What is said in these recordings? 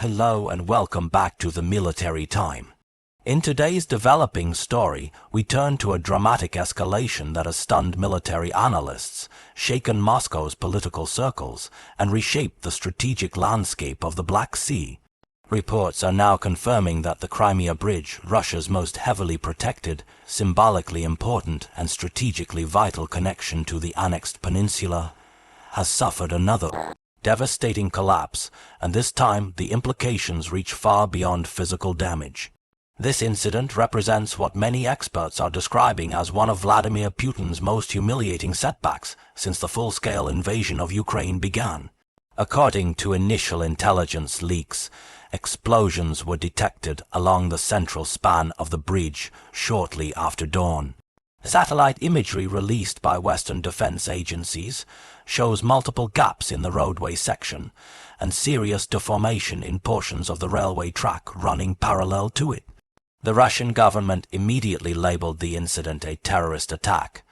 Hello and welcome back to the Military Time. In today's developing story, we turn to a dramatic escalation that has stunned military analysts, shaken Moscow's political circles, and reshaped the strategic landscape of the Black Sea. Reports are now confirming that the Crimea Bridge, Russia's most heavily protected, symbolically important, and strategically vital connection to the annexed peninsula, has suffered another devastating collapse, and this time the implications reach far beyond physical damage. This incident represents what many experts are describing as one of Vladimir Putin's most humiliating setbacks since the full-scale invasion of Ukraine began. According to initial intelligence leaks, explosions were detected along the central span of the bridge shortly after dawn. Satellite imagery released by Western defense agencies shows multiple gaps in the roadway section and serious deformation in portions of the railway track running parallel to it. The Russian government immediately labeled the incident a terrorist attack,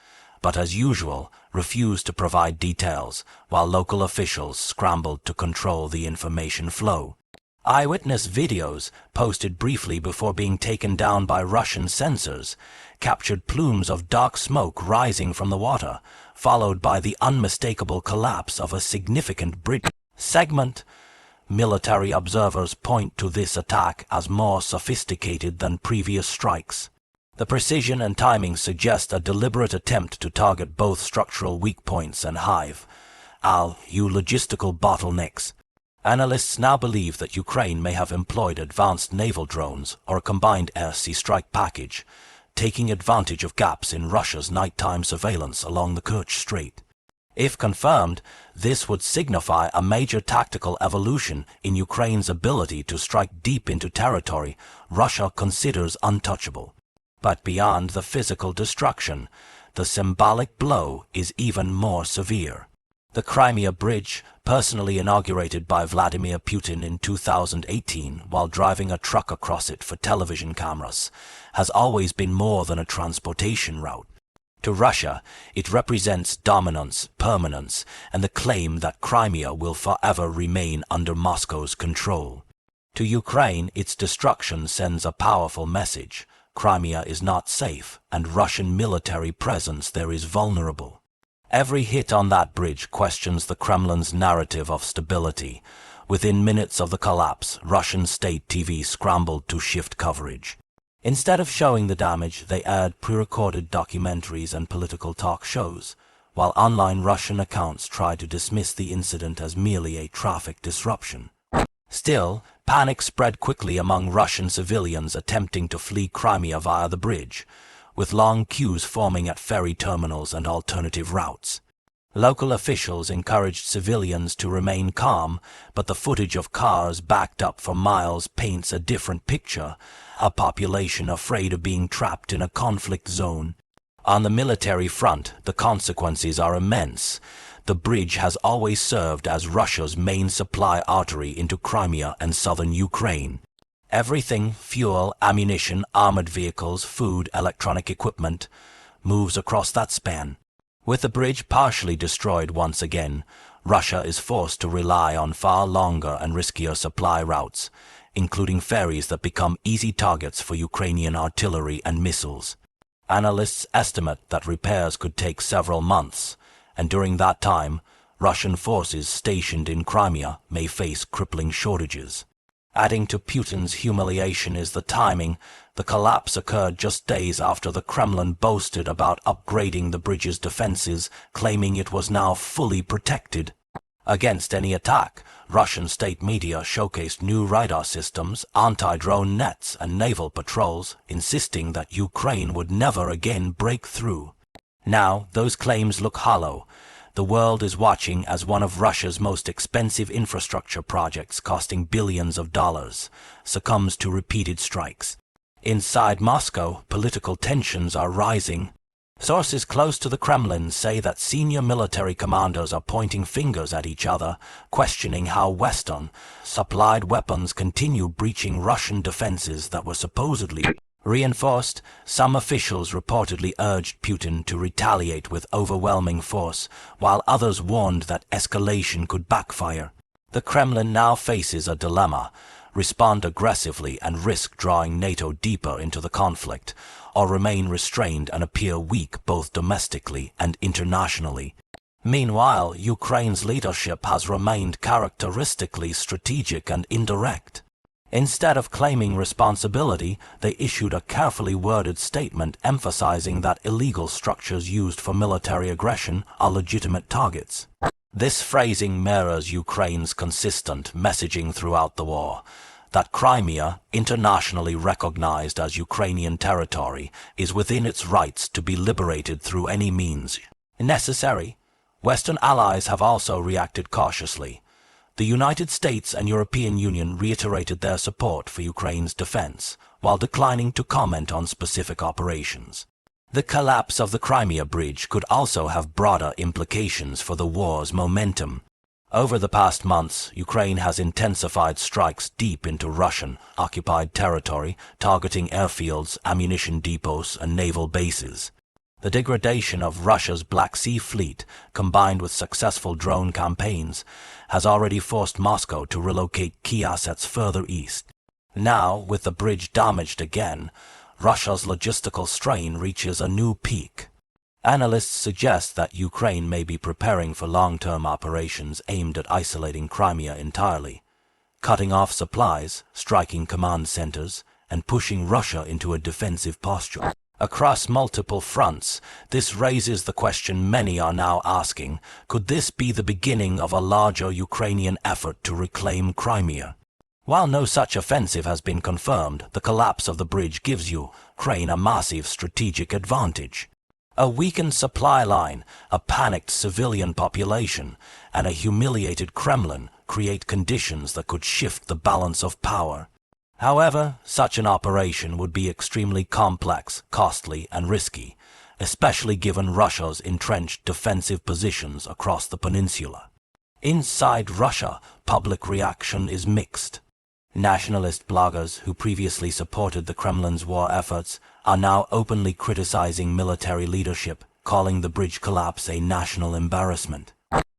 but as usual refused to provide details while local officials scrambled to control the information flow. Eyewitness videos, posted briefly before being taken down by Russian censors, captured plumes of dark smoke rising from the water, followed by the unmistakable collapse of a significant bridge segment. Military observers point to this attack as more sophisticated than previous strikes. The precision and timing suggest a deliberate attempt to target both structural weak points and logistical bottlenecks. Analysts now believe that Ukraine may have employed advanced naval drones or a combined air-sea strike package, taking advantage of gaps in Russia's nighttime surveillance along the Kerch Strait. If confirmed, this would signify a major tactical evolution in Ukraine's ability to strike deep into territory Russia considers untouchable. But beyond the physical destruction, the symbolic blow is even more severe. The Crimea Bridge, personally inaugurated by Vladimir Putin in 2018 while driving a truck across it for television cameras, has always been more than a transportation route. To Russia, it represents dominance, permanence, and the claim that Crimea will forever remain under Moscow's control. To Ukraine, its destruction sends a powerful message. Crimea is not safe, and Russian military presence there is vulnerable. Every hit on that bridge questions the Kremlin's narrative of stability. Within minutes of the collapse, Russian state TV scrambled to shift coverage. Instead of showing the damage, they aired pre-recorded documentaries and political talk shows, while online Russian accounts tried to dismiss the incident as merely a traffic disruption. Still, panic spread quickly among Russian civilians attempting to flee Crimea via the bridge, with long queues forming at ferry terminals and alternative routes. Local officials encouraged civilians to remain calm, but the footage of cars backed up for miles paints a different picture, a population afraid of being trapped in a conflict zone. On the military front, the consequences are immense. The bridge has always served as Russia's main supply artery into Crimea and southern Ukraine. Everything, fuel, ammunition, armored vehicles, food, electronic equipment, moves across that span. With the bridge partially destroyed once again, Russia is forced to rely on far longer and riskier supply routes, including ferries that become easy targets for Ukrainian artillery and missiles. Analysts estimate that repairs could take several months, and during that time, Russian forces stationed in Crimea may face crippling shortages. Adding to Putin's humiliation is the timing. The collapse occurred just days after the Kremlin boasted about upgrading the bridge's defenses, claiming it was now fully protected. Against any attack, Russian state media showcased new radar systems, anti-drone nets, and naval patrols, insisting that Ukraine would never again break through. Now, those claims look hollow. The world is watching as one of Russia's most expensive infrastructure projects, costing billions of dollars, succumbs to repeated strikes. Inside Moscow, political tensions are rising. Sources close to the Kremlin say that senior military commanders are pointing fingers at each other, questioning how Western-supplied weapons continue breaching Russian defenses that were supposedly reinforced. Some officials reportedly urged Putin to retaliate with overwhelming force, while others warned that escalation could backfire. The Kremlin now faces a dilemma: respond aggressively and risk drawing NATO deeper into the conflict, or remain restrained and appear weak both domestically and internationally. Meanwhile, Ukraine's leadership has remained characteristically strategic and indirect. Instead of claiming responsibility, they issued a carefully worded statement emphasizing that illegal structures used for military aggression are legitimate targets. This phrasing mirrors Ukraine's consistent messaging throughout the war, that Crimea, internationally recognized as Ukrainian territory, is within its rights to be liberated through any means necessary. Western allies have also reacted cautiously. The United States and European Union reiterated their support for Ukraine's defense, while declining to comment on specific operations. The collapse of the Crimea Bridge could also have broader implications for the war's momentum. Over the past months, Ukraine has intensified strikes deep into Russian-occupied territory, targeting airfields, ammunition depots, and naval bases. The degradation of Russia's Black Sea Fleet, combined with successful drone campaigns, has already forced Moscow to relocate key assets further east. Now, with the bridge damaged again, Russia's logistical strain reaches a new peak. Analysts suggest that Ukraine may be preparing for long-term operations aimed at isolating Crimea entirely, cutting off supplies, striking command centers, and pushing Russia into a defensive posture. Across multiple fronts, this raises the question many are now asking: could this be the beginning of a larger Ukrainian effort to reclaim Crimea? While no such offensive has been confirmed, the collapse of the bridge gives Ukraine a massive strategic advantage. A weakened supply line, a panicked civilian population, and a humiliated Kremlin create conditions that could shift the balance of power. However, such an operation would be extremely complex, costly, and risky, especially given Russia's entrenched defensive positions across the peninsula. Inside Russia, public reaction is mixed. Nationalist bloggers who previously supported the Kremlin's war efforts are now openly criticizing military leadership, calling the bridge collapse a national embarrassment.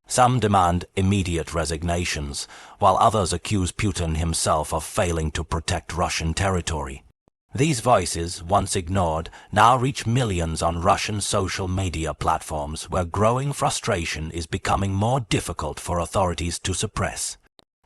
Some demand immediate resignations, while others accuse Putin himself of failing to protect Russian territory. These voices, once ignored, now reach millions on Russian social media platforms, where growing frustration is becoming more difficult for authorities to suppress.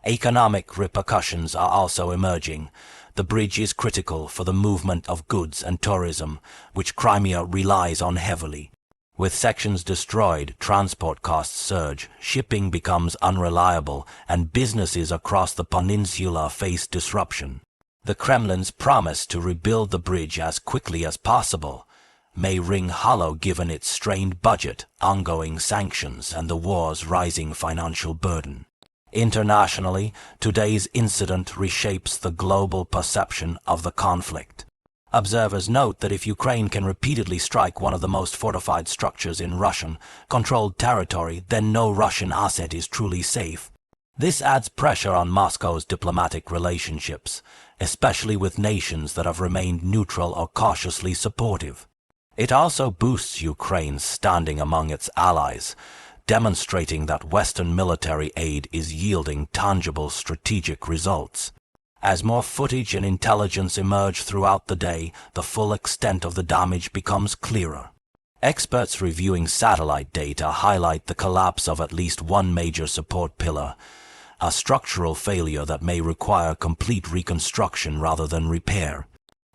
Economic repercussions are also emerging. The bridge is critical for the movement of goods and tourism, which Crimea relies on heavily. With sections destroyed, transport costs surge, shipping becomes unreliable, and businesses across the peninsula face disruption. The Kremlin's promise to rebuild the bridge as quickly as possible may ring hollow given its strained budget, ongoing sanctions, and the war's rising financial burden. Internationally, today's incident reshapes the global perception of the conflict. Observers note that if Ukraine can repeatedly strike one of the most fortified structures in Russian-controlled territory, then no Russian asset is truly safe. This adds pressure on Moscow's diplomatic relationships, especially with nations that have remained neutral or cautiously supportive. It also boosts Ukraine's standing among its allies, demonstrating that Western military aid is yielding tangible strategic results. As more footage and intelligence emerge throughout the day, the full extent of the damage becomes clearer. Experts reviewing satellite data highlight the collapse of at least one major support pillar, a structural failure that may require complete reconstruction rather than repair.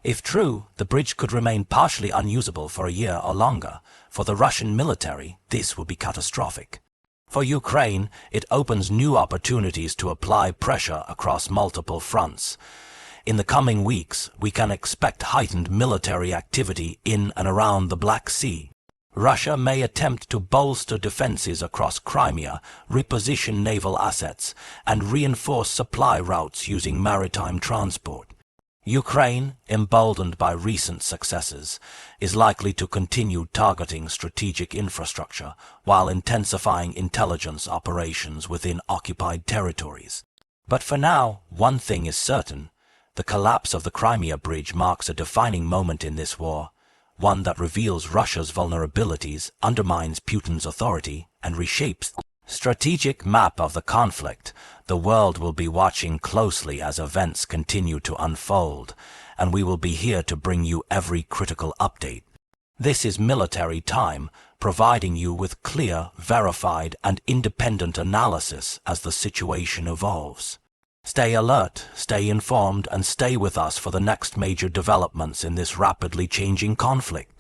If true, the bridge could remain partially unusable for a year or longer. For the Russian military, this would be catastrophic. For Ukraine, it opens new opportunities to apply pressure across multiple fronts. In the coming weeks, we can expect heightened military activity in and around the Black Sea. Russia may attempt to bolster defenses across Crimea, reposition naval assets, and reinforce supply routes using maritime transport. Ukraine, emboldened by recent successes, is likely to continue targeting strategic infrastructure while intensifying intelligence operations within occupied territories. But for now, one thing is certain: the collapse of the Crimea Bridge marks a defining moment in this war, one that reveals Russia's vulnerabilities, undermines Putin's authority, and reshapes Strategic map of the conflict. The world will be watching closely as events continue to unfold, and we will be here to bring you every critical update. This is military time, providing you with clear, verified, and independent analysis as the situation evolves. Stay alert, stay informed, and stay with us for the next major developments in this rapidly changing conflict.